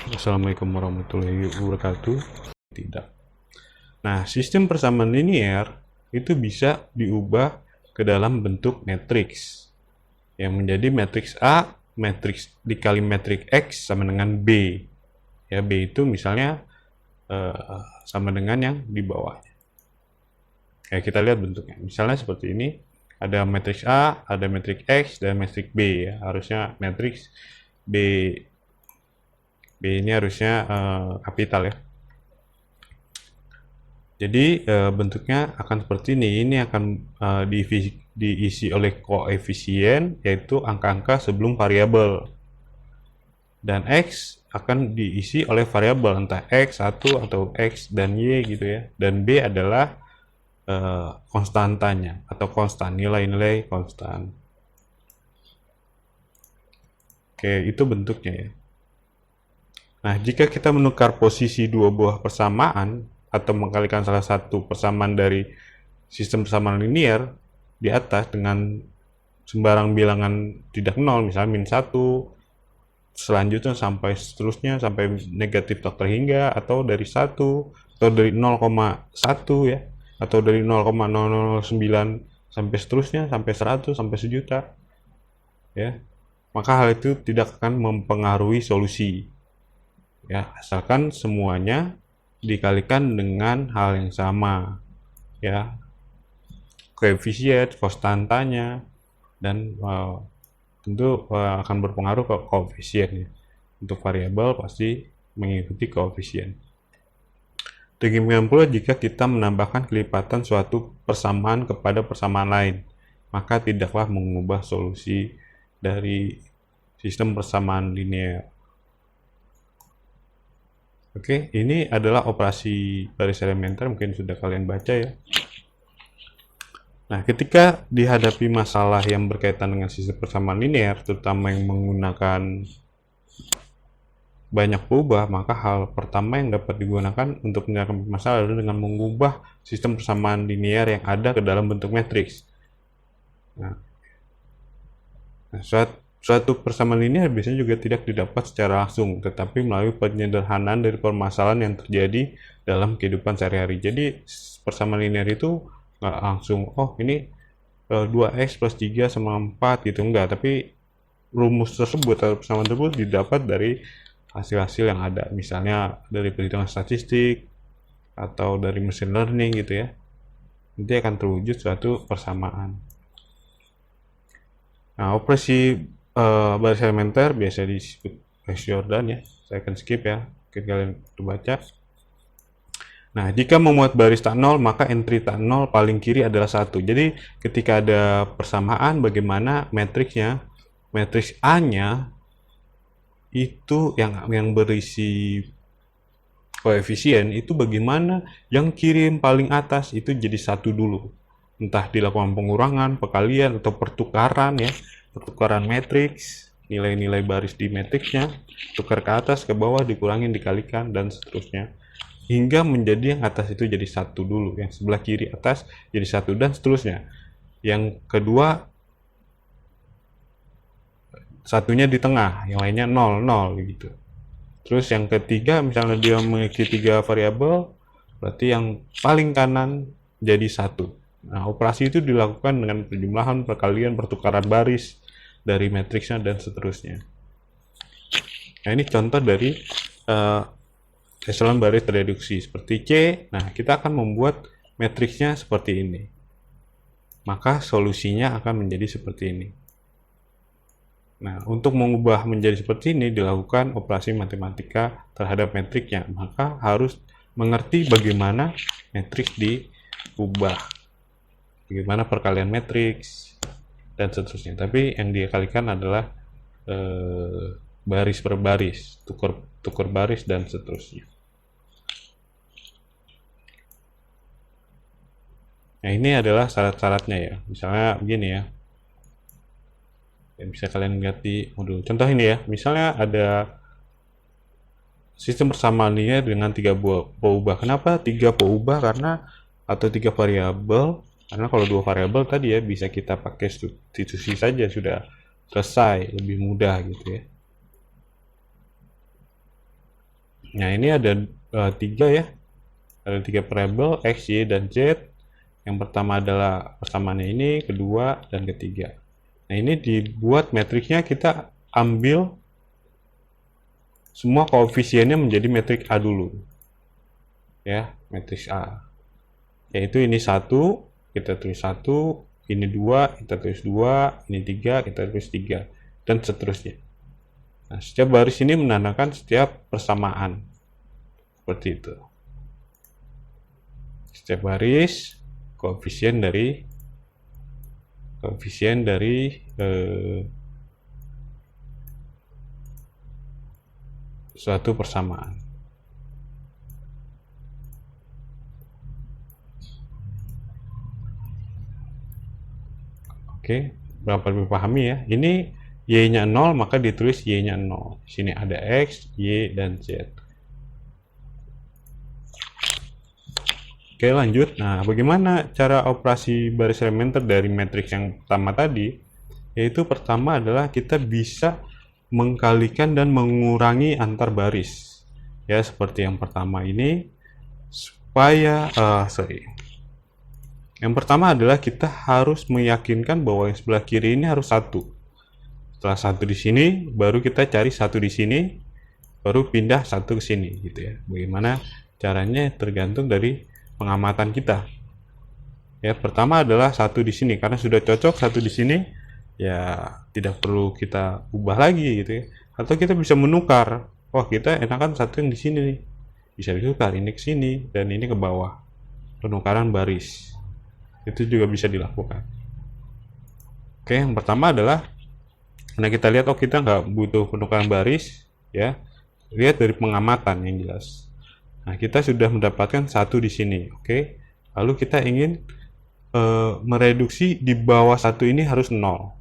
Assalamualaikum warahmatullahi wabarakatuh. Tidak. Nah, sistem persamaan linear itu bisa diubah ke dalam bentuk matriks yang menjadi matriks A, matriks dikali matriks X sama dengan B. Ya, B itu misalnya sama dengan yang di bawahnya. Ya, kita lihat bentuknya. Misalnya seperti ini, ada matriks A, ada matriks X, dan matriks B. Ya. Harusnya matriks B ini harusnya kapital ya. Jadi bentuknya akan seperti ini. Ini akan diisi oleh koefisien, yaitu angka-angka sebelum variabel. Dan X akan diisi oleh variabel, entah X1 atau X dan Y gitu ya. Dan B adalah konstantanya, atau konstan, nilai-nilai konstan. Oke, itu bentuknya ya. Nah, jika kita menukar posisi dua buah persamaan, atau mengkalikan salah satu persamaan dari sistem persamaan linear di atas dengan sembarang bilangan tidak nol, misalnya min 1, selanjutnya sampai seterusnya, sampai negatif tak terhingga, atau dari 1, atau dari 0,1 ya, atau dari 0,009 sampai seterusnya, sampai 100, sampai sejuta ya, maka hal itu tidak akan mempengaruhi solusi ya, asalkan semuanya dikalikan dengan hal yang sama ya, koefisien, konstantanya, dan tentu akan berpengaruh ke koefisien ya. Untuk variabel pasti mengikuti koefisien. Demikian pula jika kita menambahkan kelipatan suatu persamaan kepada persamaan lain, maka tidaklah mengubah solusi dari sistem persamaan linear. Oke, ini adalah operasi baris elementer, mungkin sudah kalian baca ya. Nah, ketika dihadapi masalah yang berkaitan dengan sistem persamaan linear, terutama yang menggunakan banyak perubahan, maka hal pertama yang dapat digunakan untuk menyelesaikan masalah adalah dengan mengubah sistem persamaan linear yang ada ke dalam bentuk matriks. Nah, suatu persamaan linear biasanya juga tidak didapat secara langsung, tetapi melalui penyederhanaan dari permasalahan yang terjadi dalam kehidupan sehari-hari. Jadi persamaan linear itu nggak langsung, oh ini 2x plus 3 sama 4 gitu, enggak, tapi rumus tersebut atau persamaan tersebut didapat dari hasil-hasil yang ada, misalnya dari perhitungan statistik atau dari machine learning gitu ya. Nanti akan terwujud suatu persamaan. Nah, operasi baris elementer biasa disebut Flash Jordan ya, saya akan skip ya, mungkin kalian baca. Nah, jika memuat baris tak nol, maka entry tak nol paling kiri adalah 1. Jadi ketika ada persamaan, bagaimana matriksnya, matriks A-nya itu yang berisi koefisien, itu bagaimana yang kiri paling atas itu jadi 1 dulu. Entah dilakukan pengurangan, perkalian, atau pertukaran ya, pertukaran matriks, nilai-nilai baris di matriksnya, tukar ke atas, ke bawah, dikurangin, dikalikan, dan seterusnya. Hingga menjadi yang atas itu jadi 1 dulu, yang sebelah kiri atas jadi 1, dan seterusnya. Yang kedua, satunya di tengah, yang lainnya 0, 0 gitu. Terus yang ketiga, misalnya dia memiliki 3 variabel, berarti yang paling kanan jadi 1. Nah, operasi itu dilakukan dengan perjumlahan, perkalian, pertukaran baris dari matriksnya, dan seterusnya. Nah, ini contoh dari echelon baris reduksi seperti C. Nah, kita akan membuat matriksnya seperti ini. Maka solusinya akan menjadi seperti ini. Nah, untuk mengubah menjadi seperti ini dilakukan operasi matematika terhadap matriknya. Maka harus mengerti bagaimana matriks diubah, bagaimana perkalian matriks, dan seterusnya. Tapi yang dikalikan adalah baris per baris, tukar baris, dan seterusnya. Nah, ini adalah syarat-syaratnya ya. Misalnya begini ya. Bisa kalian lihat di modul contoh ini ya. Misalnya ada sistem persamaan linear dengan 3 peubah. Kenapa 3 peubah? Karena atau 3 variabel, karena kalau 2 variabel tadi ya bisa kita pakai substitusi saja, sudah selesai, lebih mudah gitu ya. Nah, ini ada 3 ya. Ada 3 variabel X, Y, dan Z. Yang pertama adalah persamaannya ini, kedua, dan ketiga. Nah, ini dibuat matriksnya, kita ambil semua koefisiennya menjadi metrik A dulu. Ya, matriks A. Yaitu ini 1, kita tulis 1, ini 2, kita tulis 2, ini 3, kita tulis 3, dan seterusnya. Nah, setiap baris ini menandakan setiap persamaan. Seperti itu. Setiap baris koefisien dari suatu persamaan. Oke, berapa lebih pahami ya? Ini Y-nya 0, maka ditulis Y-nya 0. Di sini ada X, Y, dan Z. Oke, lanjut. Nah, bagaimana cara operasi baris elementer dari matriks yang pertama tadi? Yaitu pertama adalah kita bisa mengkalikan dan mengurangi antar baris. Ya, seperti yang pertama ini, supaya yang pertama adalah kita harus meyakinkan bahwa yang sebelah kiri ini harus 1. Setelah 1 di sini, baru kita cari 1 di sini, baru pindah 1 ke sini, gitu ya. Bagaimana caranya tergantung dari pengamatan kita. Ya, pertama adalah 1 di sini, karena sudah cocok 1 di sini, ya tidak perlu kita ubah lagi, gitu ya. Atau kita bisa menukar. Wah, kita enakan 1 yang di sini nih. Bisa ditukar, ini ke sini dan ini ke bawah. Penukaran baris. Itu juga bisa dilakukan. Oke, yang pertama adalah, nah kita lihat, oh kita nggak butuh penukaran baris, ya. Lihat dari pengamatan yang jelas. Nah, kita sudah mendapatkan 1 di sini, oke. Lalu kita ingin mereduksi di bawah 1 ini harus 0.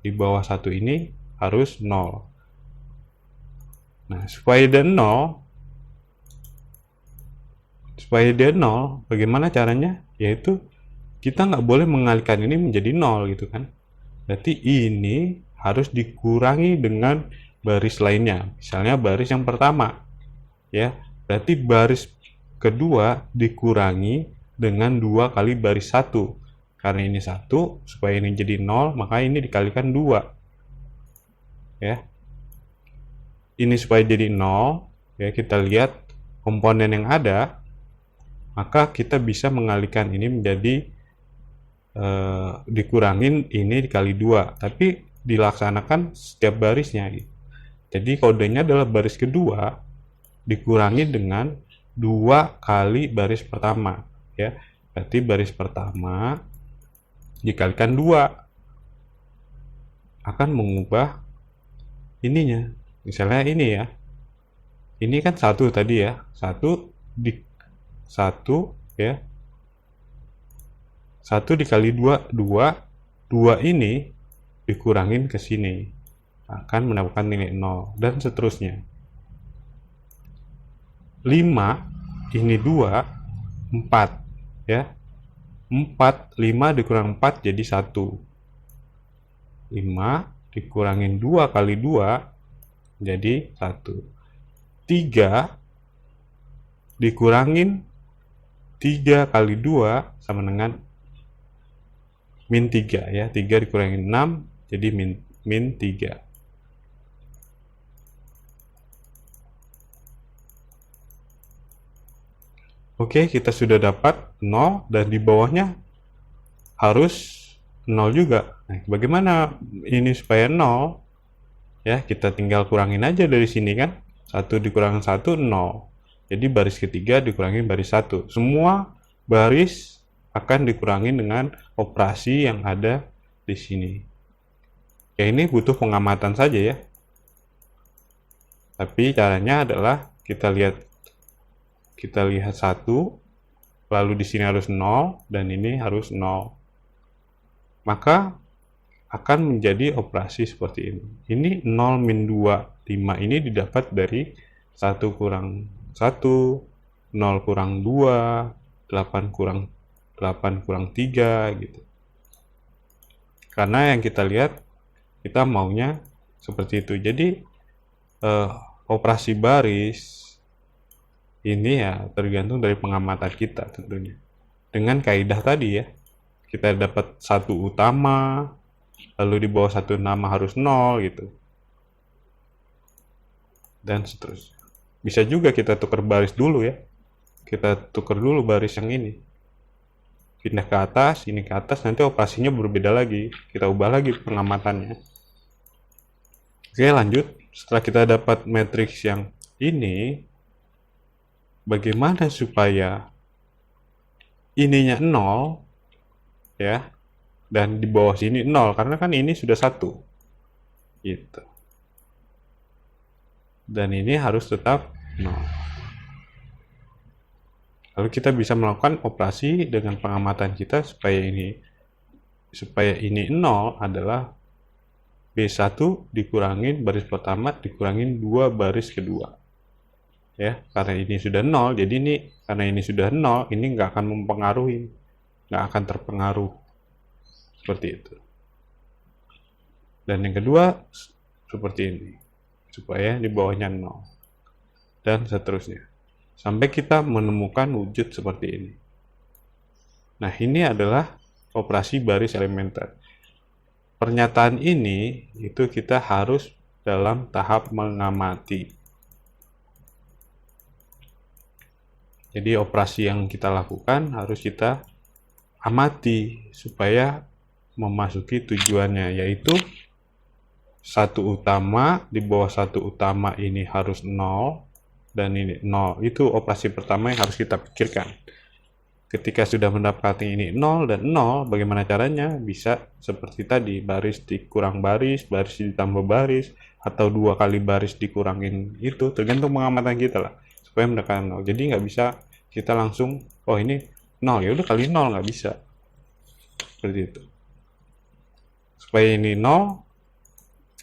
Di bawah 1 ini harus 0. Nah, supaya dia 0, bagaimana caranya? Yaitu kita nggak boleh mengalihkan ini menjadi 0, gitu kan. Berarti ini harus dikurangi dengan baris lainnya. Misalnya baris yang pertama, ya. Berarti baris kedua dikurangi dengan 2 kali baris 1. Karena ini 1, supaya ini jadi 0, maka ini dikalikan 2. Ya. Ini supaya jadi 0, ya kita lihat komponen yang ada, maka kita bisa mengalihkan ini menjadi dikurangin ini dikali 2. Tapi dilaksanakan setiap barisnya. Jadi kodenya adalah baris kedua dikurangi dengan 2 kali baris pertama, ya. Berarti baris pertama dikalikan 2 akan mengubah ininya. Misalnya ini ya. Ini kan 1 tadi ya. 1 ya. 1 dikali 2, 2 ini dikurangin ke sini akan mendapatkan nilai 0 dan seterusnya. 5 ini 2, 4 ya. 4, 5 dikurang 4 jadi 1. 5 dikurangin 2 kali 2 jadi 1. 3 dikurangin 3 kali 2 sama dengan min 3 ya. 3 dikurangin 6 jadi min 3. Oke, kita sudah dapat 0 dan di bawahnya harus 0 juga. Nah, bagaimana ini supaya 0? Ya, kita tinggal kurangin aja dari sini kan. 1 dikurangin 1, 0. Jadi baris ketiga dikurangin baris 1. Semua baris akan dikurangin dengan operasi yang ada di sini. Ya, ini butuh pengamatan saja ya. Tapi caranya adalah kita lihat 1, lalu di sini harus 0 dan ini harus 0. Maka akan menjadi operasi seperti ini. Ini 0 min 2, 5 ini didapat dari 1 kurang 1, 0 kurang 2, 8 kurang 3 gitu. Karena yang kita lihat kita maunya seperti itu. Jadi operasi baris ini ya tergantung dari pengamatan kita tentunya. Dengan kaidah tadi ya, kita dapat satu utama, lalu di bawah satu nama harus 0 gitu. Dan seterusnya. Bisa juga kita tukar baris dulu ya. Kita tukar dulu baris yang ini. Pindah ke atas, ini ke atas, nanti operasinya berbeda lagi. Kita ubah lagi pengamatannya. Oke, lanjut. Setelah kita dapat matriks yang ini, bagaimana supaya ininya 0 ya, dan di bawah sini 0, karena kan ini sudah 1 gitu, dan ini harus tetap 0. Lalu kita bisa melakukan operasi dengan pengamatan kita supaya ini 0 adalah B1 dikurangin baris pertama dikurangin 2 baris kedua ya, karena ini sudah 0, jadi ini karena ini sudah 0, ini nggak akan mempengaruhi, nggak akan terpengaruh seperti itu. Dan yang kedua seperti ini, supaya di bawahnya 0 dan seterusnya sampai kita menemukan wujud seperti ini. Nah, ini adalah operasi baris elementer. Pernyataan ini itu kita harus dalam tahap mengamati. Jadi operasi yang kita lakukan harus kita amati supaya memasuki tujuannya, yaitu satu utama di bawah satu utama ini harus 0 dan ini 0. Itu operasi pertama yang harus kita pikirkan. Ketika sudah mendapatkan ini 0 dan 0, bagaimana caranya? Bisa seperti tadi, baris dikurang baris, baris ditambah baris, atau 2 kali baris dikurangin, itu tergantung pengamatan kita lah, supaya mendapatkan 0. Jadi nggak bisa kita langsung, oh ini 0, ya udah kali 0, nggak bisa. Seperti itu. Supaya ini 0,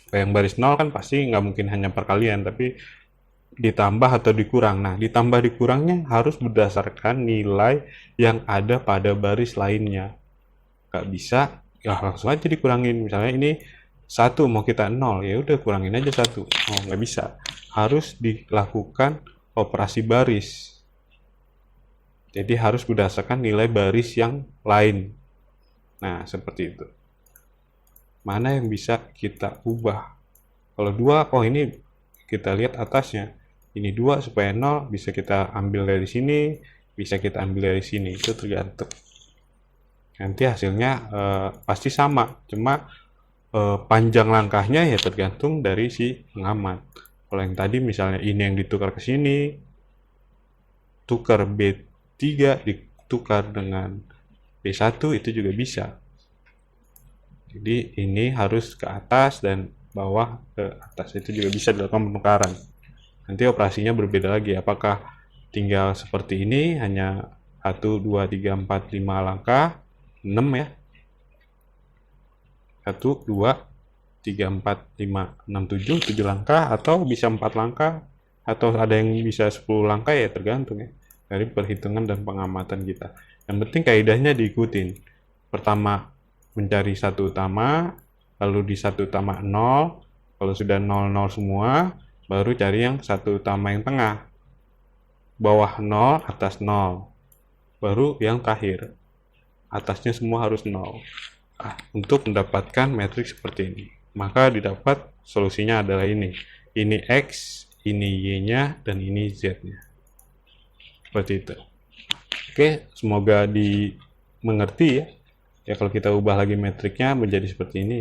supaya yang baris 0 kan pasti nggak mungkin hanya perkalian, tapi ditambah atau dikurang. Nah, ditambah dikurangnya harus berdasarkan nilai yang ada pada baris lainnya. Nggak bisa ya langsung aja dikurangin. Misalnya ini 1 mau kita 0, ya udah kurangin aja 1. Oh, nggak bisa. Harus dilakukan operasi baris. Jadi harus berdasarkan nilai baris yang lain. Nah, seperti itu. Mana yang bisa kita ubah? Kalau 2, oh ini kita lihat atasnya. Ini 2 supaya 0 bisa kita ambil dari sini, bisa kita ambil dari sini, itu tergantung. Nanti hasilnya pasti sama, cuma panjang langkahnya ya tergantung dari si pengamat. Kalau yang tadi misalnya ini yang ditukar ke sini, tukar B3 ditukar dengan B1 itu juga bisa. Jadi ini harus ke atas dan bawah ke atas, itu juga bisa dilakukan penukaran. Nanti operasinya berbeda lagi, apakah tinggal seperti ini hanya 1, 2, 3, 4, 5 langkah, 6 ya, 1, 2, 3, 4, 5, 6, 7 langkah, atau bisa 4 langkah, atau ada yang bisa 10 langkah, ya tergantung ya dari perhitungan dan pengamatan kita. Yang penting kaidahnya diikutin. Pertama mencari satu utama, lalu di satu utama 0, kalau sudah 0, 0 semua, baru cari yang satu utama yang tengah, bawah 0, atas 0, baru yang terakhir, atasnya semua harus 0. Untuk mendapatkan matriks seperti ini, maka didapat solusinya adalah ini X, ini Y-nya, dan ini Z-nya. Seperti itu. Oke, semoga dimengerti ya. Ya kalau kita ubah lagi matriknya menjadi seperti ini.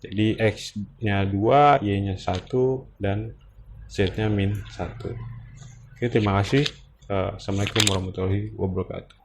Jadi X-nya 2, Y-nya 1, dan Z-nya -1. Oke, terima kasih. Assalamualaikum warahmatullahi wabarakatuh.